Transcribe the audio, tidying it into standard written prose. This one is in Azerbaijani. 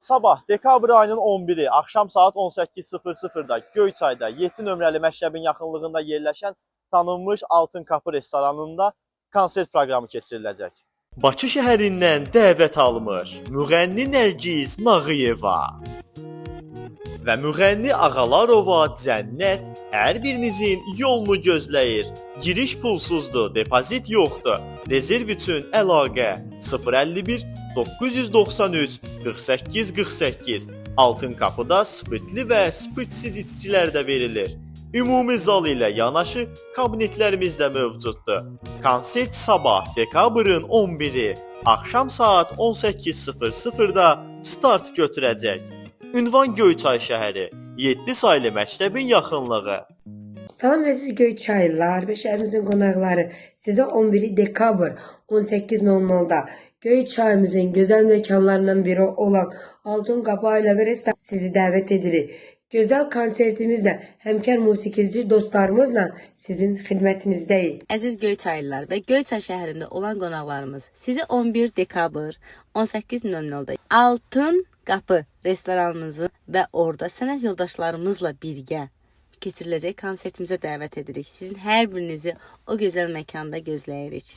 Sabah dekabr ayının 11-i axşam saat 18:00-da Göyçayda 7 nömrəli məktəbin yaxınlığında yerləşən tanınmış Altın Qapı restoranında konsert proqramı keçiriləcək. Bakı şəhərindən dəvət almış müğənni Nərgiz Nağıyeva və müğənni Ağalarova Cənnət hər birinizin yolunu gözləyir. Giriş pulsuzdur, depozit yoxdur. Rezerv üçün əlaqə 051 993 48 48. Altın Qapıda spirtli və spirtsiz içkilər də verilir. Ümumi zal ilə yanaşı kabinetlərimiz də mövcuddur. Konsert sabah dekabrın 11-i axşam saat 18:00-da start götürəcək. Ünvan Göyçay şəhəri, 7 saylı məktəbin yaxınlığı. Salam əziz Göyçaylılar və şəhərimizin qonaqları. Sizə 11 dekabr 18:00-da Göyçayımızın gözəl məkanlarından biri olan Altın Qapı Ailəvi Restoran sizi dəvət edirik. Gözəl konsertimizlə, həmkar musiqici dostlarımızla sizin xidmətinizdəyik. Əziz Göyçaylılar və Göyçay şəhərində olan qonaqlarımız, sizi 11 dekabr 18:00-da Altın Qapı restoranımızı və orada sənət yoldaşlarımızla birgə keçiriləcək konsertimizə dəvət edirik. Sizin hər birinizi o gözəl məkanda gözləyirik.